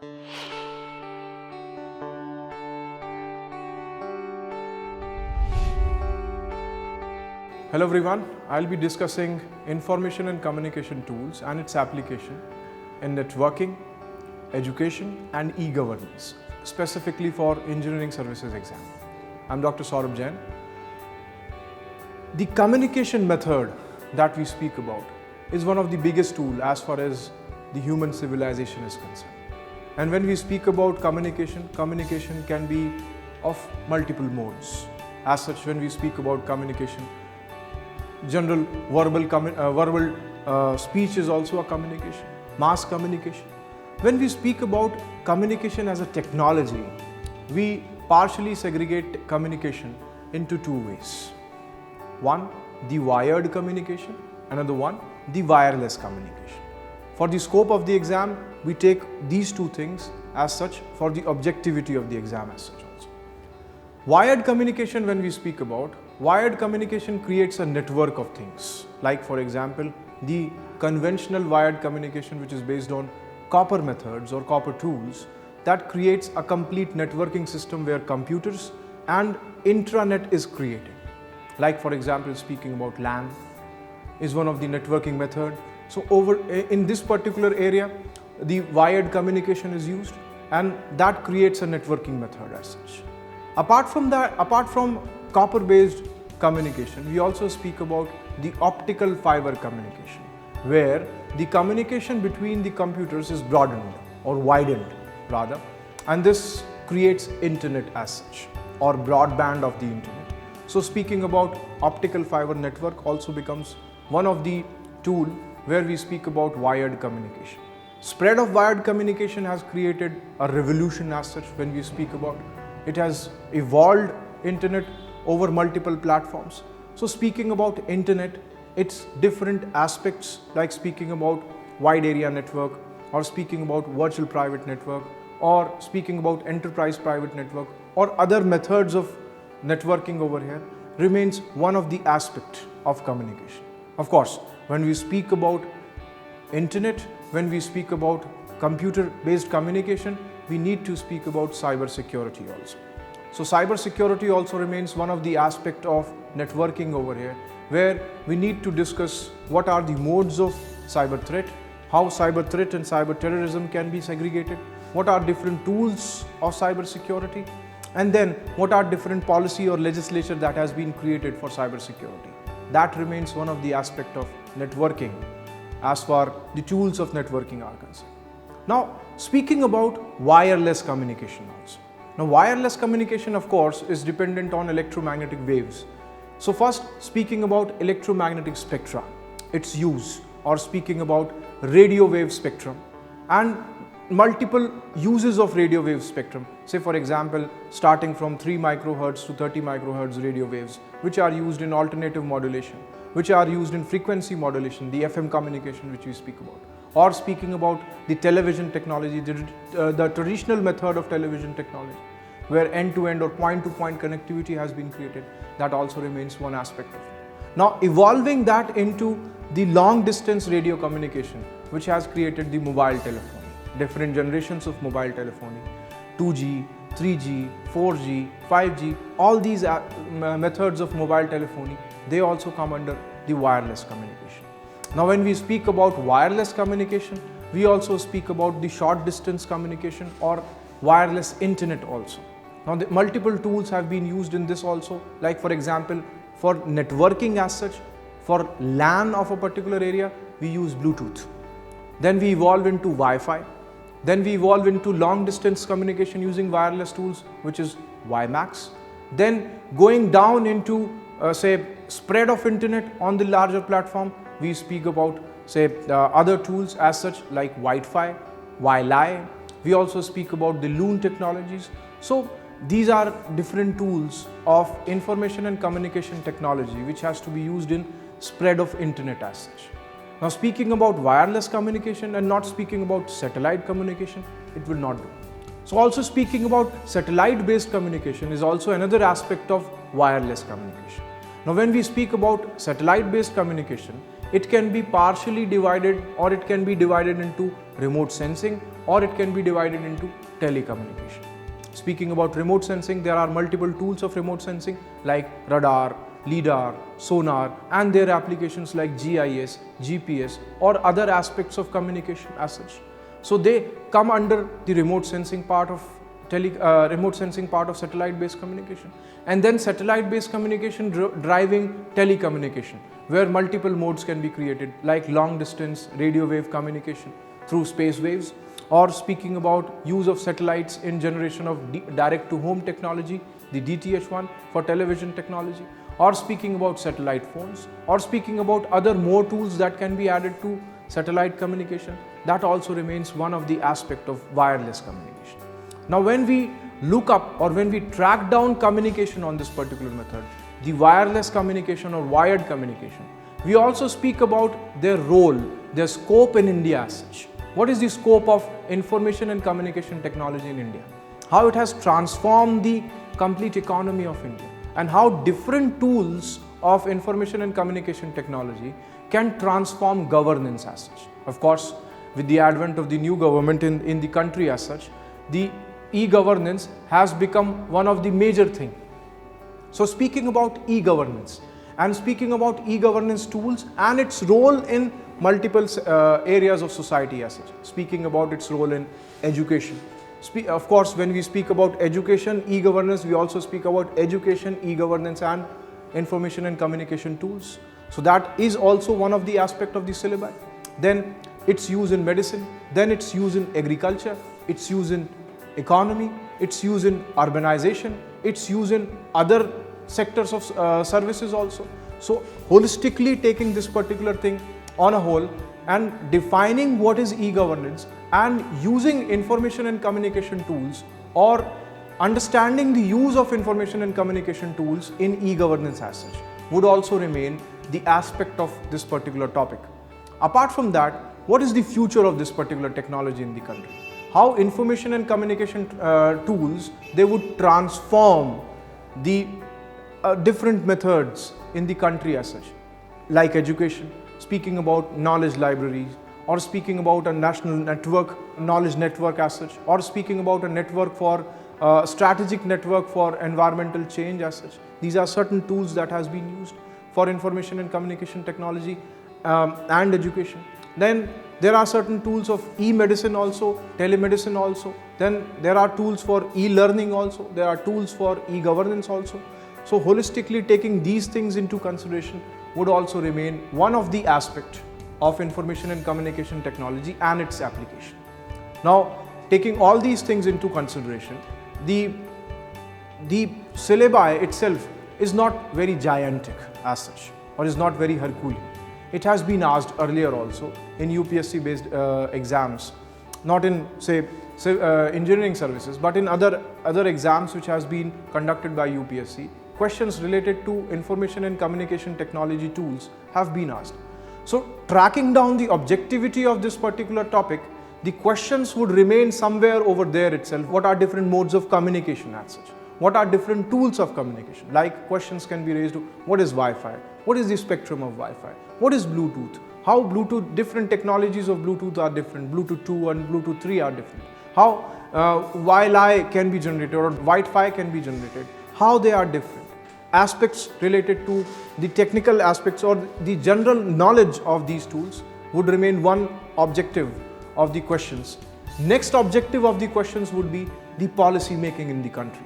Hello everyone, I'll be discussing information and communication tools and its application in networking, education and e-governance, specifically for engineering services exam. I'm Dr. Saurabh Jain. The communication method that we speak about is one of the biggest tools as far as the human civilization is concerned. And when we speak about communication, communication can be of multiple modes. As such, when we speak about communication, general verbal speech is also a communication, mass communication. When we speak about communication as a technology, we partially segregate communication into two ways. One, the wired communication, another one, the wireless communication. For the scope of the exam, we take these two things as such for the objectivity of the exam as such also. Wired communication, when we speak about, wired communication creates a network of things, like for example, the conventional wired communication, which is based on copper methods or copper tools, that creates a complete networking system where computers and intranet is created. Like for example, speaking about LAN is one of the networking method. So in this particular area, the wired communication is used, and that creates a networking method as such. Apart from copper-based communication, we also speak about the optical fiber communication, where the communication between the computers is broadened or widened rather, and this creates internet as such, or broadband of the internet. So speaking about optical fiber network also becomes one of the tool where we speak about wired communication. Spread of wired communication has created a revolution as such when we speak about. It has evolved internet over multiple platforms. So speaking about internet, its different aspects, like speaking about wide area network, or speaking about virtual private network, or speaking about enterprise private network, or other methods of networking over here, remains one of the aspects of communication. Of course, when we speak about internet, when we speak about computer-based communication, we need to speak about cyber security also. So cyber security also remains one of the aspects of networking over here, where we need to discuss what are the modes of cyber threat, how cyber threat and cyber terrorism can be segregated, what are different tools of cyber security, and then what are different policy or legislation that has been created for cyber security. That remains one of the aspects of networking as far the tools of networking are concerned. Now, speaking about wireless communication also. Now, wireless communication, of course, is dependent on electromagnetic waves. So first, speaking about electromagnetic spectra, its use, or speaking about radio wave spectrum and multiple uses of radio wave spectrum. Say for example, starting from 3 microhertz to 30 microhertz radio waves, which are used in alternative modulation, which are used in frequency modulation, the FM communication which we speak about. Or speaking about the television technology, the traditional method of television technology, where end-to-end or point-to-point connectivity has been created, that also remains one aspect of it. Now, evolving that into the long-distance radio communication, which has created the mobile telephony, different generations of mobile telephony, 2G, 3G, 4G, 5G, all these methods of mobile telephony, they also come under the wireless communication. Now, when we speak about wireless communication, we also speak about the short distance communication or wireless internet also. Now, the multiple tools have been used in this also, like for example, for networking as such, for LAN of a particular area, we use Bluetooth. Then we evolve into Wi-Fi. Then we evolve into long distance communication using wireless tools, which is WiMAX. Then going down into say spread of internet on the larger platform, we speak about say other tools as such like Wi-Fi, Wi-Li. We also speak about the Loon technologies. So these are different tools of information and communication technology which has to be used in spread of internet as such. Now, speaking about wireless communication and not speaking about satellite communication, it will not do. So also speaking about satellite based communication is also another aspect of wireless communication. Now when we speak about satellite-based communication, it can be partially divided, or it can be divided into remote sensing, or it can be divided into telecommunication. Speaking about remote sensing, there are multiple tools of remote sensing like radar, LIDAR, sonar, and their applications like GIS, GPS, or other aspects of communication as such. So they come under the remote sensing part of satellite-based communication. And then satellite-based communication driving telecommunication, where multiple modes can be created like long-distance radio wave communication through space waves, or speaking about use of satellites in generation of direct-to-home technology, the DTH1 for television technology, or speaking about satellite phones, or speaking about other more tools that can be added to satellite communication. That also remains one of the aspects of wireless communication. Now when we look up or when we track down communication on this particular method, the wireless communication or wired communication, we also speak about their role, their scope in India as such. What is the scope of information and communication technology in India? How it has transformed the complete economy of India, and how different tools of information and communication technology can transform governance as such. Of course, with the advent of the new government in the country as such, the e-governance has become one of the major things. So speaking about e-governance and speaking about e-governance tools and its role in multiple areas of society as such, speaking about its role in education. Of course, when we speak about education, e-governance, we also speak about education, e-governance and information and communication tools. So that is also one of the aspects of the syllabi. Then its use in medicine, then its use in agriculture, its use in economy, its use in urbanization, its use in other sectors of services also. So holistically taking this particular thing on a whole and defining what is e-governance and using information and communication tools, or understanding the use of information and communication tools in e-governance as such, would also remain the aspect of this particular topic. Apart from that, what is the future of this particular technology in the country? How information and communication tools, they would transform the different methods in the country as such, like education, speaking about knowledge libraries, or speaking about a national network, knowledge network as such, or speaking about a network for strategic network for environmental change as such. These are certain tools that has been used for information and communication technology and education. Then there are certain tools of e-medicine also, telemedicine also. Then there are tools for e-learning also. There are tools for e-governance also. So holistically taking these things into consideration would also remain one of the aspects of information and communication technology and its application. Now, taking all these things into consideration, the syllabi itself is not very gigantic as such, or is not very Herculean. It has been asked earlier also in UPSC based exams, not in say engineering services, but in other exams which has been conducted by UPSC. Questions related to information and communication technology tools have been asked. So tracking down the objectivity of this particular topic, the questions would remain somewhere over there itself. What are different modes of communication as such? What are different tools of communication? Like questions can be raised to what is Wi-Fi? What is the spectrum of Wi-Fi? What is Bluetooth? How Bluetooth, different technologies of Bluetooth are different. Bluetooth 2 and Bluetooth 3 are different. How Wi-Fi can be generated or Wi-Fi can be generated. How they are different. Aspects related to the technical aspects or the general knowledge of these tools would remain one objective of the questions. Next objective of the questions would be the policy making in the country.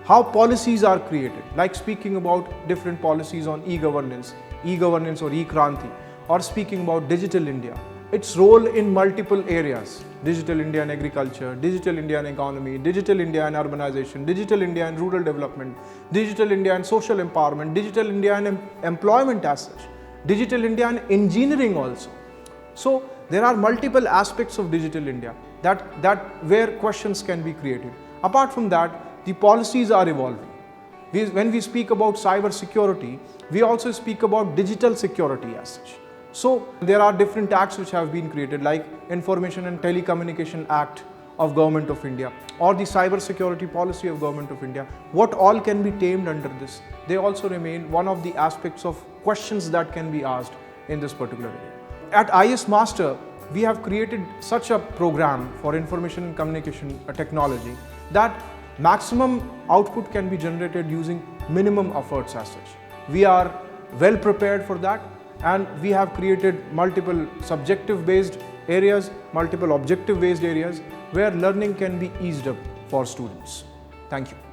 How policies are created, like speaking about different policies on e-governance or e-Kranti, or speaking about digital India, its role in multiple areas, digital India and agriculture, digital India and economy, digital India and urbanization, digital India and rural development, digital India and social empowerment, digital India and employment as such, digital India and engineering also. So there are multiple aspects of digital India that where questions can be created. Apart from that, the policies are evolving. When we speak about cyber security, we also speak about digital security as such. So there are different acts which have been created, like Information and Telecommunication Act of Government of India or the cyber security policy of Government of India, what all can be tamed under this, they also remain one of the aspects of questions that can be asked in this particular area. At IES Master, we have created such a program for information and communication technology that maximum output can be generated using minimum efforts as such. We are well prepared for that, and we have created multiple subjective based areas, multiple objective based areas where learning can be eased up for students. Thank you.